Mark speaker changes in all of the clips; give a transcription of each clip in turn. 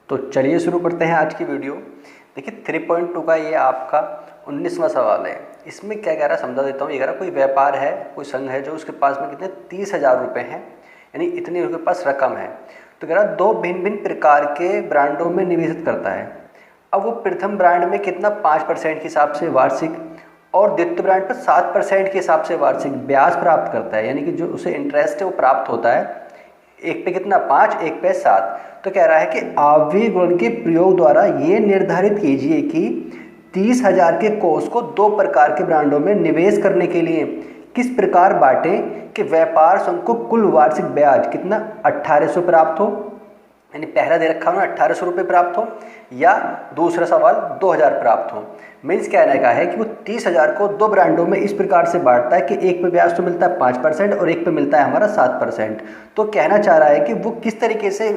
Speaker 1: तो चलिए शुरू करते हैं आज की वीडियो। देखिए 3.2 का ये आपका 19वां सवाल है। इसमें क्या कह रहा है समझा देता हूँ। ये कह रहा कोई व्यापार है, कोई संघ है जो उसके पास में कितने 30,000 रुपये हैं, यानी इतनी उसके पास रकम है। तो कह रहा दो भिन्न भिन्न प्रकार के ब्रांडों में निवेशित करता है। अब वो प्रथम ब्रांड में कितना 5% के हिसाब से वार्षिक और द्वितीय ब्रांड पर 7% के हिसाब से वार्षिक ब्याज प्राप्त करता है, यानी कि जो उसे इंटरेस्ट है वो प्राप्त होता है। एक पे कितना 5, एक पे 7। तो कह रहा है कि आव्यूह गुणन के प्रयोग द्वारा ये निर्धारित कीजिए कि 30,000 के कोष को दो प्रकार के ब्रांडों में निवेश करने के लिए किस प्रकार बांटें कि व्यापार संघ को कुल वार्षिक ब्याज कितना 1800 प्राप्त हो, यानी पहला दे रखा हो ना 1800 रुपये प्राप्त हो, या दूसरा सवाल 2000 प्राप्त हो। मीन्स कहने का है कि वो 30,000 को दो ब्रांडों में इस प्रकार से बांटता है कि एक पे ब्याज तो मिलता है 5% और एक पे मिलता है हमारा 7%। तो कहना चाह रहा है कि वो किस तरीके से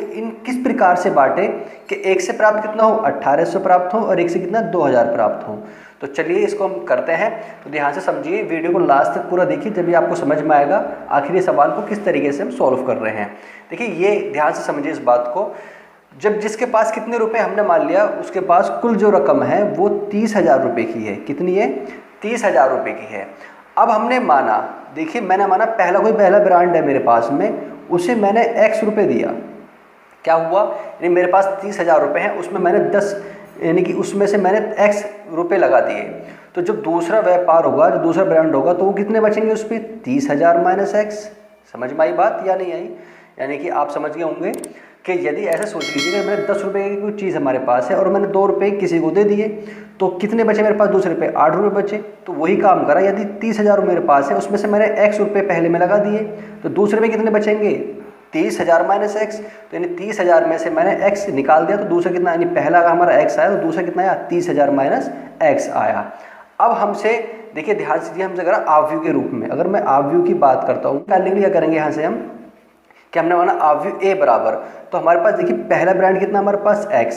Speaker 1: किस प्रकार से बांटे कि एक से प्राप्त कितना हो 1800 प्राप्त हो और एक से कितना 2000 प्राप्त हो। तो चलिए इसको हम करते हैं। तो ध्यान से समझिए, वीडियो को लास्ट तक पूरा देखिए, जब भी आपको समझ में आएगा आखिर ये सवाल को किस तरीके से हम सॉल्व कर रहे हैं। देखिए ये ध्यान से समझिए इस बात को। जब जिसके पास कितने रुपए हमने मान लिया उसके पास कुल जो रकम है वो 30,000 रुपये की है। कितनी है? 30,000 रुपये की है। अब हमने माना, देखिए मैंने माना पहला ब्रांड है मेरे पास में, उसे मैंने x रुपये दिया। क्या हुआ? यानी मेरे पास 30,000 रुपये हैं, उसमें मैंने 10 यानी कि उसमें से मैंने x रुपये लगा दिए। तो जब दूसरा व्यापार होगा, जो दूसरा ब्रांड होगा, तो वो कितने बचेंगे उस पर 30,000 माइनस x। समझ में आई बात या नहीं आई? यानी कि आप समझ गए होंगे कि यदि ऐसा सोच लीजिए कि मैंने 10 रुपये की कोई चीज़ हमारे पास है और मैंने 2 रुपये किसी को दे दिए, तो कितने बचे मेरे पास दूसरे पे 8 रुपये बचे। तो वही काम करा, यदि 30,000 मेरे पास है उसमें से मैंने x रुपये पहले में लगा दिए, तो दूसरे में कितने बचेंगे 30,000 माइनस x। तो यानी 30,000 में से मैंने x निकाल दिया, तो दूसरा कितना, यानी पहला अगर हमारा x आया तो दूसरा कितना आया 30,000 माइनस x आया। अब हमसे देखिए ध्यान से, हमसे करा आव्यूह के रूप में। अगर मैं आव्यूह की बात करता हूँ क्या करेंगे यहाँ से हम कि हमने माना आव्यूह a बराबर, तो हमारे पास देखिए पहला ब्रांड कितना हमारे पास x,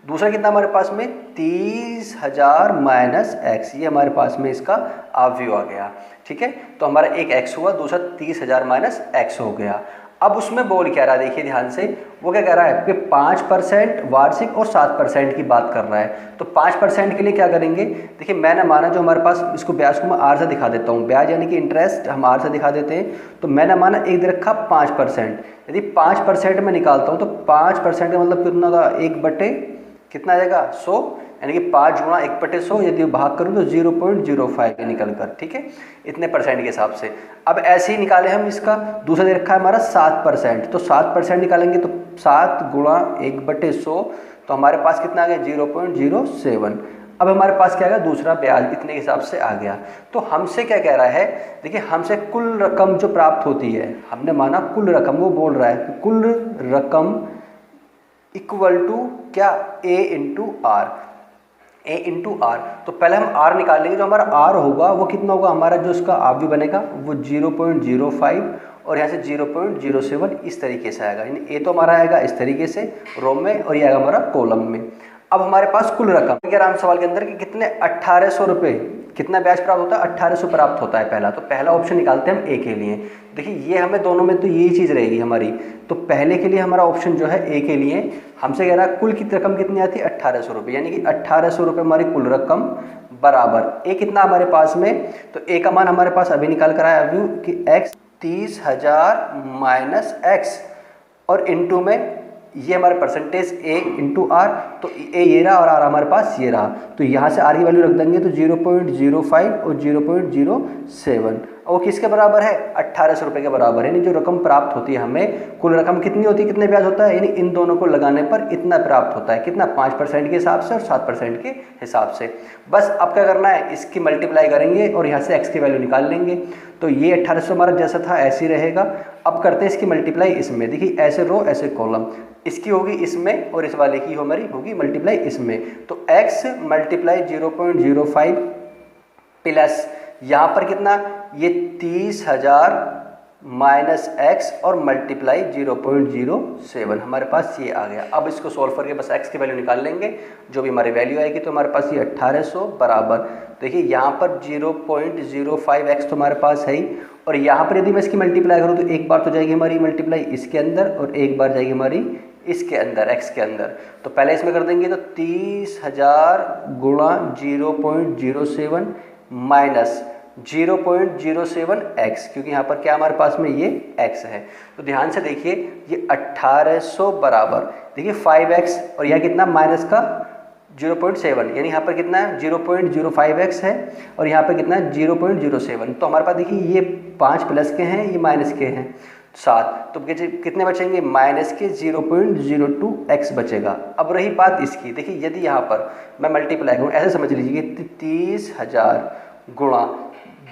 Speaker 1: दूसरा कितना हमारे पास में 30,000 माइनस x, ये हमारे पास में इसका आव्यूह आ गया। ठीक है, तो हमारा एक x हुआ, दूसरा 30,000 माइनस x हो गया। अब उसमें बोल क्या रहा है, देखिए ध्यान से, वो क्या कह रहा है कि 5% वार्षिक और 7% की बात कर रहा है। तो 5% के लिए क्या करेंगे, देखिए मैंने माना जो हमारे पास, इसको ब्याज को मैं आर से दिखा देता हूँ, ब्याज यानी कि इंटरेस्ट हम आर से दिखा देते हैं। तो मैंने माना एक दे रखा 5%, यदि 5% में निकालता हूँ तो 5% का मतलब कितना होगा, 1/, कितना आ जाएगा 100, यानी कि 5 गुणा 1/100, यदि भाग करूँ तो 0.05 निकल कर। ठीक है, इतने परसेंट के हिसाब से। अब ऐसे ही निकाले हम इसका, दूसरा दे रखा है हमारा 7%, तो 7% निकालेंगे तो 7 गुणा 1/100, तो हमारे पास कितना आ गया 0.07। अब हमारे पास क्या आ गया, दूसरा ब्याज इतने के हिसाब से आ गया। तो हमसे क्या कह रहा है, देखिए हमसे कुल रकम जो प्राप्त होती है, हमने माना कुल रकम, वो बोल रहा है कि कुल रकम इक्वल टू क्या, a into R. a into R, तो पहले हम r निकाल लेंगे। जो हमारा r होगा वो कितना होगा, हमारा जो इसका आव्यूह बनेगा वो 0.05 और यहाँ से 0.07 इस तरीके से आएगा। यानी a तो हमारा आएगा इस तरीके से रो में, और ये आएगा हमारा कॉलम में। अब हमारे पास कुल रकम क्या राम सवाल के अंदर कि कितने 1800 रुपये, कितना ब्याज प्राप्त होता है 1800 प्राप्त होता है पहला। तो पहला ऑप्शन निकालते हैं हम ए के लिए। देखिए ये हमें दोनों में तो यही चीज़ रहेगी हमारी। तो पहले के लिए हमारा ऑप्शन जो है ए के लिए, हमसे कह रहा है कुल की रकम कितनी आती है 1800 रुपये, यानी कि 1800 रुपये हमारी कुल रकम बराबर ए कितना हमारे पास में, तो ए का मान हमारे पास अभी निकाल कर आया अभी कि x 30,000 माइनस x और इंटू में ये हमारे परसेंटेज a इंटू आर। तो a ये रहा और r हमारे पास ये रहा, तो यहाँ से r की वैल्यू रख देंगे तो 0.05 और 0.07, और वो किसके बराबर है 1800 रुपये के बराबर है। यानी जो रकम प्राप्त होती है हमें, कुल रकम कितनी होती है, कितने ब्याज होता है, यानी इन दोनों को लगाने पर इतना प्राप्त होता है। कितना 5% के हिसाब से और 7% के हिसाब से। बस अब क्या करना है, इसकी मल्टीप्लाई करेंगे और यहाँ से x की वैल्यू निकाल लेंगे। तो ये 1800 हमारा जैसा था ऐसे ही रहेगा। अब करते हैं इसकी मल्टीप्लाई इसमें, देखिए ऐसे रो ऐसे कॉलम, इसकी होगी इसमें और इस वाले की हमारी होगी मल्टीप्लाई इसमें। तो x मल्टीप्लाई 0.05 प्लस यहाँ पर कितना, ये 30,000 माइनस x और मल्टीप्लाई 0.07 हमारे पास ये आ गया। अब इसको सॉल्व करके बस x की वैल्यू निकाल लेंगे, जो भी हमारी वैल्यू आएगी। तो हमारे पास ये 1800 बराबर, देखिए यहाँ पर 0.05x तो हमारे पास है ही, और यहाँ पर यदि मैं इसकी मल्टीप्लाई करूँ तो एक बार तो जाएगी हमारी मल्टीप्लाई इसके अंदर और एक बार जाएगी हमारी इसके अंदर एक्स के अंदर। तो पहले इसमें कर देंगे तो 30,000 गुणा 0.07 माइनस 0.07 x, क्योंकि यहाँ पर क्या हमारे पास में ये x है। तो ध्यान से देखिए ये 1800 बराबर देखिए 5x और यहाँ कितना माइनस का 0.7, यानी यहाँ पर कितना है 0.05x है और यहाँ पर कितना है 0.07। तो हमारे पास देखिए ये 5 प्लस के हैं, ये माइनस के हैं 7, तो कितने बचेंगे माइनस के 0.02x बचेगा। अब रही बात इसकी, देखिए यदि यहाँ पर मैं मल्टीप्लाई करूँ, ऐसे समझ लीजिए 30,000 गुणा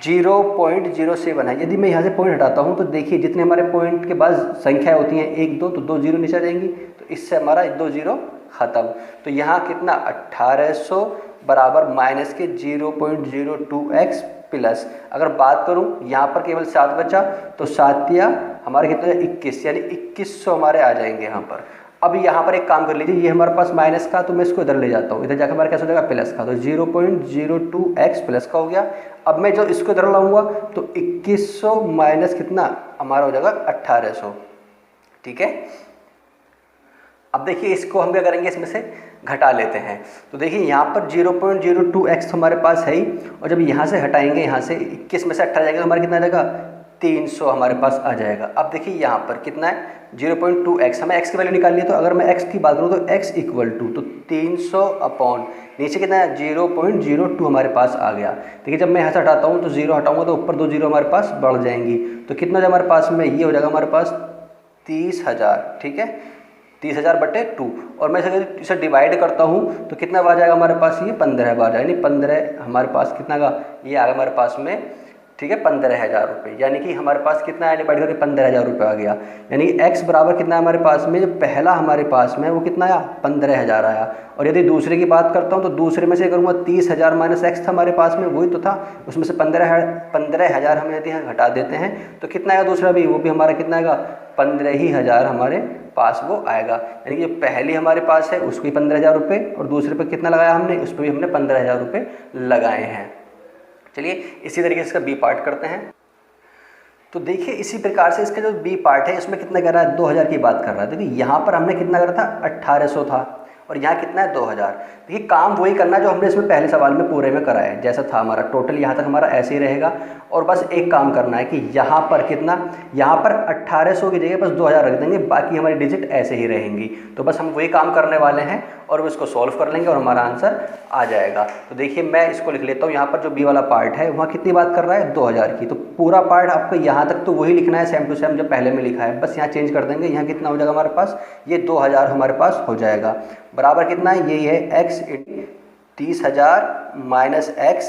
Speaker 1: 0.07 है। यदि मैं यहाँ से पॉइंट हटाता हूँ तो देखिए जितने हमारे पॉइंट के बाद संख्या होती हैं 1 2, तो 2 जीरो नीचे आ जाएंगी, तो इससे हमारा 2 जीरो ख़त्म। तो यहाँ कितना 1800 बराबर माइनस के 0.02x प्लस, अगर बात करूँ यहाँ पर केवल 7 बचा, तो 7 या हमारे कितने 21, यानी 2100 हमारे आ जाएंगे यहाँ पर। अब यहाँ पर एक काम कर लीजिए, ये हमारे पास माइनस का, तो मैं इसको इधर ले जाता हूँ, इधर जाकर हमारा कैसा हो जाएगा प्लस का, तो 0.02x प्लस का हो गया। अब मैं जो इसको इधर लाऊंगा तो 2100 माइनस कितना हमारा हो जाएगा 1800, ठीक है। अब देखिए इसको हम क्या करेंगे, इसमें से घटा लेते हैं। तो देखिए यहाँ पर 0.02x हमारे पास है ही, और जब यहाँ से हटाएंगे, यहाँ से 21 में से 18 जाएगा तो हमारा कितना आ जाएगा 300 हमारे पास आ जाएगा। अब देखिए यहाँ पर कितना है 0.2x, हमें x की वैल्यू निकालनी है, तो अगर मैं x की बात करूँ तो x इक्वल टू तो 300 अपॉन नीचे कितना है 0.02 हमारे पास आ गया। देखिए जब मैं यहाँ से हटाता हूँ तो 0 हटाऊंगा तो ऊपर 2 जीरो हमारे पास बढ़ जाएंगी, तो कितना जो हमारे पास में ये हो जाएगा हमारे पास 30,000, ठीक है 30,000 बटे 2। और मैं इसे डिवाइड करता हूँ तो कितना बार जाएगा हमारे पास, ये 15 बार, यानी 15 हमारे पास कितना का ये आ गया हमारे पास में, ठीक है 15,000 रुपये, यानी कि हमारे पास कितना है डिवाइड करके 15,000 रुपये आ गया। यानी कि x बराबर कितना है हमारे पास में, जो पहला हमारे पास में वो कितना आया 15,000 आया। और यदि दूसरे की बात करता हूँ तो दूसरे में से करूँगा 30,000 माइनस x था हमारे पास में, वही तो था, उसमें से 15,000 हम यदि घटा देते हैं तो कितना आएगा दूसरा भी, वो भी हमारा कितना आएगा 15,000 हमारे पास वो आएगा। यानी कि जो पहली हमारे पास है उसको 15,000 रुपये, और दूसरे पे कितना लगाया हमने, उस पर भी हमने 15,000 रुपये लगाए हैं। चलिए इसी तरीके से इसका बी पार्ट करते हैं। तो देखिए इसी प्रकार से इसका जो बी पार्ट है इसमें कितना कर रहा है 2000 की बात कर रहा है। देखिए यहाँ पर हमने कितना करा था 1800 था, और यहाँ कितना है 2000। देखिए काम वही करना जो हमने इसमें पहले सवाल में पूरे में करा है, जैसा था हमारा टोटल यहाँ तक हमारा ऐसे ही रहेगा। और बस एक काम करना है कि यहाँ पर कितना, यहाँ पर 1800 की जगह बस 2000 रख देंगे, बाकी हमारी डिजिट ऐसे ही रहेंगी। तो बस हम वही काम करने वाले हैं और इसको सॉल्व कर लेंगे और हमारा आंसर आ जाएगा। तो देखिए मैं इसको लिख लेता हूँ, यहाँ पर जो बी वाला पार्ट है वहाँ कितनी बात कर रहा है 2000 की, तो पूरा पार्ट आपको यहाँ तक तो वही लिखना है सेम टू सेम जो पहले में लिखा है, बस यहाँ चेंज कर देंगे। यहाँ कितना हो जाएगा हमारे पास, ये 2000 हमारे पास हो जाएगा, बराबर कितना है ये है x 30,000 माइनस x,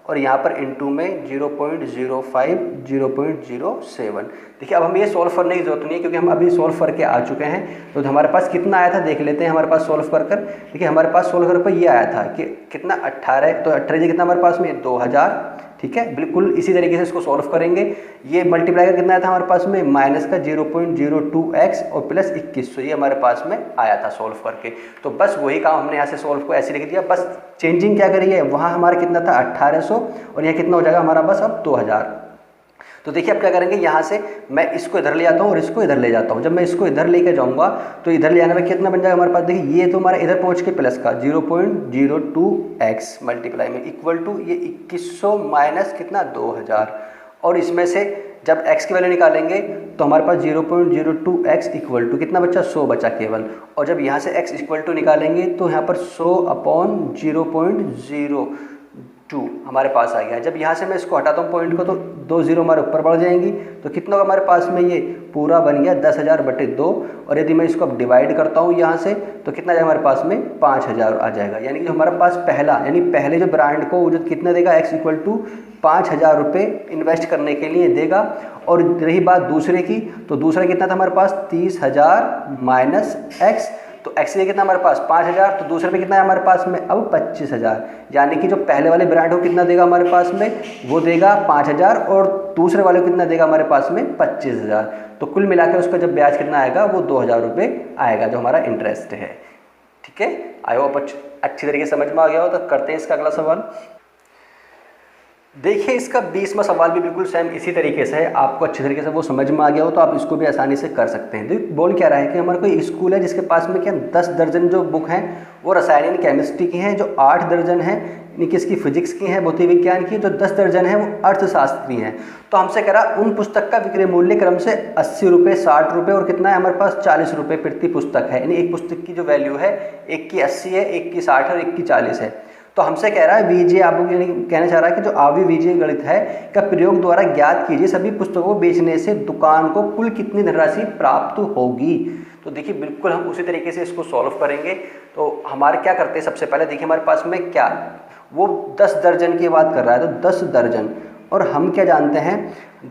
Speaker 1: और यहाँ पर इनटू में 0.05 0.07। देखिए अब हम ये सॉल्व करने की जरूरत नहीं है क्योंकि हम अभी सॉल्व करके आ चुके हैं। तो हमारे पास कितना आया था देख लेते हैं हमारे पास सॉल्व कर कर। देखिए हमारे पास सॉल्व कर पर ये आया था कि कितना 18, तो 18 कितना हमारे पास में 2000, ठीक है। बिल्कुल इसी तरीके से इसको सॉल्व करेंगे। ये मल्टीप्लाई कर कितना आया था हमारे पास में माइनस का 0.02x और प्लस 2100, ये हमारे पास में आया था सॉल्व करके। तो बस वही काम हमने यहाँ से सॉल्व को ऐसे लिख दिया, बस चेंजिंग क्या करिए, वहाँ हमारा कितना था 1800 और यहाँ कितना हो जाएगा हमारा बस अब 2000। तो देखिए अब क्या करेंगे, यहाँ से मैं इसको इधर ले जाता हूँ और इसको इधर ले जाता हूँ। जब मैं इसको इधर लेके जाऊँगा तो इधर ले आने में कितना बन जाएगा हमारे पास, देखिए ये तो हमारा इधर पहुँच के प्लस का 0.02x मल्टीप्लाई में इक्वल टू ये 2100 माइनस कितना 2000, और इसमें से जब x की वैल्यू निकालेंगे तो हमारे पास 0.02x इक्वल टू कितना बचा 100 बचा केवल, और जब यहाँ से x इक्वल टू निकालेंगे तो यहाँ पर 100 अपॉन 0.02 हमारे पास आ गया। जब यहाँ से मैं इसको हटाता हूँ पॉइंट को तो 2 जीरो हमारे ऊपर बढ़ जाएंगी, तो कितना हमारे पास में ये पूरा बन गया 10,000 बटे 2, और यदि मैं इसको अब डिवाइड करता हूँ यहाँ से तो कितना जाएगा हमारे पास में 5,000 आ जाएगा। यानी कि हमारे पास पहला यानी पहले जो ब्रांड को जो कितना देगा x इक्वल टू 5,000 रुपये इन्वेस्ट करने के लिए देगा। और रही बात दूसरे की, तो दूसरा कितना था हमारे पास 30,000 माइनस x, तो x ये कितना हमारे पास 5,000, तो दूसरे पे कितना है हमारे पास में अब 25,000। यानी कि जो पहले वाले ब्रांड को कितना देगा हमारे पास में, वो देगा 5,000 और दूसरे वाले को कितना देगा हमारे पास में 25,000। तो कुल मिलाकर उसका जब ब्याज कितना आएगा वो 2,000 रुपये आएगा जो हमारा इंटरेस्ट है। ठीक है, आई होप अच्छी तरीके से समझ में आ गया हो। तो करते हैं इसका अगला सवाल। देखिए इसका 20वां सवाल भी बिल्कुल सेम इसी तरीके से है, आपको अच्छी तरीके से वो समझ में आ गया हो तो आप इसको भी आसानी से कर सकते हैं। देखिए बोल क्या रहा है कि हमारा कोई स्कूल है जिसके पास में क्या 10 दर्जन जो बुक हैं वो रसायन यानी केमिस्ट्री की हैं, जो 8 दर्जन हैं यानी किसकी फिजिक्स की हैं, भौतिक विज्ञान की, जो 10 दर्जन है वो अर्थशास्त्र की हैं। तो हमसे कह रहा उन पुस्तक का विक्रय मूल्य क्रम से 80 रुपये, 60 रुपये और कितना है हमारे पास 40 रुपये प्रति पुस्तक है। यानी एक पुस्तक की जो वैल्यू है, एक की 80 है, एक की 60 है और एक की 40 है। तो हमसे कह रहा है बीजीय, आपको कहना चाह रहा है कि जो आवी बीजीय गणित है का प्रयोग द्वारा ज्ञात कीजिए सभी पुस्तकों को बेचने से दुकान को कुल कितनी धनराशि प्राप्त होगी। तो देखिए बिल्कुल हम उसी तरीके से इसको सॉल्व करेंगे। तो हमारे क्या करते हैं, सबसे पहले देखिए हमारे पास में क्या, वो 10 दर्जन की बात कर रहा है, तो 10 दर्जन, और हम क्या जानते हैं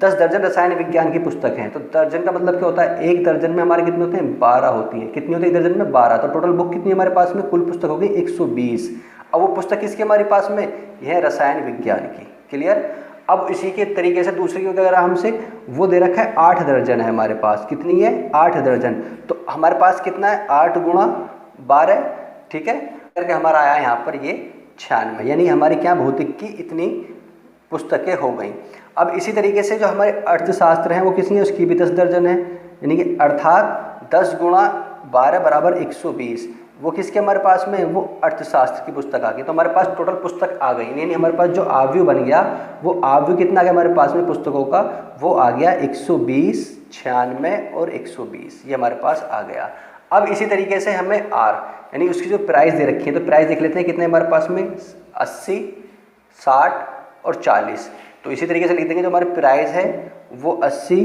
Speaker 1: 10 दर्जन रसायन विज्ञान की पुस्तक हैं। तो दर्जन का मतलब क्या होता है, एक दर्जन में हमारे कितने होते हैं, 12 होती है। कितनी होती है एक दर्जन में, 12। तो टोटल बुक कितनी हमारे पास में, कुल पुस्तक होगी 120। अब वो पुस्तक किसकी हमारे पास में, यह है रसायन विज्ञान की। क्लियर। अब इसी के तरीके से दूसरी को कह रहा हमसे, वो दे रखा है 8 दर्जन है हमारे पास, कितनी है 8 दर्जन। तो हमारे पास कितना है 8 गुणा 12, ठीक है, करके हमारा आया यहाँ पर ये 96, यानी हमारी क्या भौतिक की इतनी पुस्तकें हो गई। अब इसी तरीके से जो हमारे अर्थशास्त्र हैं वो कितनी है, उसकी भी 10 दर्जन है, यानी कि अर्थात 10 गुणा 12 बराबर 120। वो किसके हमारे पास में, वो अर्थशास्त्र की पुस्तक आ गई। तो हमारे पास टोटल पुस्तक आ गई, यानी हमारे पास जो आव्यू बन गया वो आव्यू कितना आ गया हमारे पास में पुस्तकों का, वो आ गया 120, 96 और 120, ये हमारे पास आ गया। अब इसी तरीके से हमें आर यानी उसकी जो प्राइस दे रखी है, तो प्राइस देख लेते हैं कितने हमारे पास में, 80, 60 और 40। तो इसी तरीके से लिख देंगे जो हमारे प्राइस है वो 80,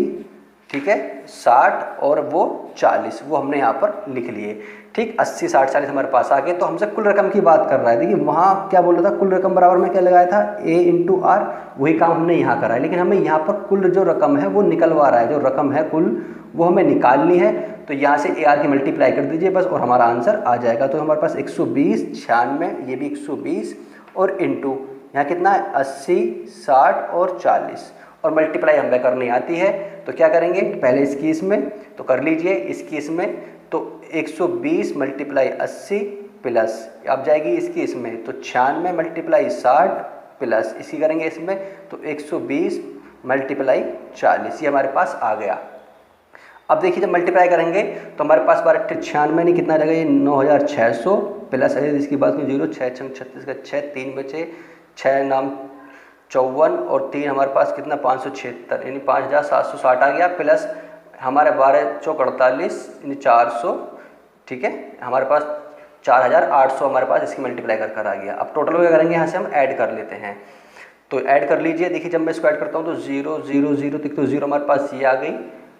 Speaker 1: ठीक है, 60 और वो 40, वो हमने यहाँ पर लिख लिए। ठीक, 80, 60, 40 हमारे पास आ गए। तो हमसे कुल रकम की बात कर रहा है। देखिए वहाँ क्या बोल रहा था, कुल रकम बराबर में क्या लगाया था, A × R। वही काम हमने यहाँ करा है, लेकिन हमें यहाँ पर कुल जो रकम है वो निकलवा रहा है, जो रकम है कुल वो हमें निकालनी है। तो यहाँ से AR की मल्टीप्लाई कर दीजिए बस, और हमारा आंसर आ जाएगा। तो हमारे पास 120, 96, ये भी 120 और इंटू यहाँ कितना है 80, 60 और 40, और मल्टीप्लाई हमें करनी आती है। तो क्या करेंगे, पहले इसकी इसमें तो कर लीजिए, इसकी इसमें तो 120 मल्टीप्लाई 80 प्लस अब जाएगी इसकी इसमें तो 96 मल्टीप्लाई 60 प्लस इसी करेंगे इसमें तो 120 मल्टीप्लाई 40, ये हमारे पास आ गया। अब देखिए जब मल्टीप्लाई करेंगे तो हमारे पास 12 96 नहीं कितना आ जाएगा, ये 9600 प्लस इसकी बात में 0, 6 छंग 36 का 6, 3 बचे, 6 नाम 54 और 3 हमारे पास कितना 576, यानी 5760 आ गया, प्लस हमारे 12 चौक 48 यानी 400, ठीक है, हमारे पास 4800 हमारे पास इसकी मल्टीप्लाई कर आ गया। अब टोटल क्या करेंगे, यहाँ से हम ऐड कर लेते हैं। तो ऐड कर लीजिए। देखिए जब मैं इसको ऐड करता हूँ तो 0 0 0 तक तो 0 हमारे पास ये आ गई।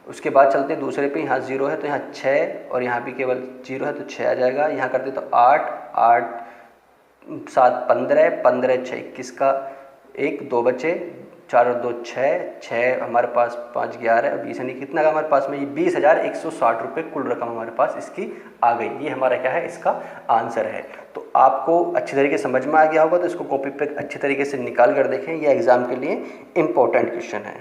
Speaker 1: उसके बाद चलते हैं दूसरे पे, यहाँ 0 है तो यहाँ 6 और यहाँ भी केवल 0 है तो 6 आ जाएगा। यहाँ करते तो 8 8 7 15 15 6 21 का 1 2 बचे, 4 और 2 6 6 हमारे पास 5 11 और 20 यानी कितना का हमारे पास में ये 20,160 रुपये कुल रकम हमारे पास इसकी आ गई। ये हमारा क्या है, इसका आंसर है। तो आपको अच्छी तरीके से समझ में आ गया होगा, तो इसको कॉपी पे अच्छी तरीके से निकाल कर देखें, ये एग्ज़ाम के लिए इम्पोर्टेंट क्वेश्चन है।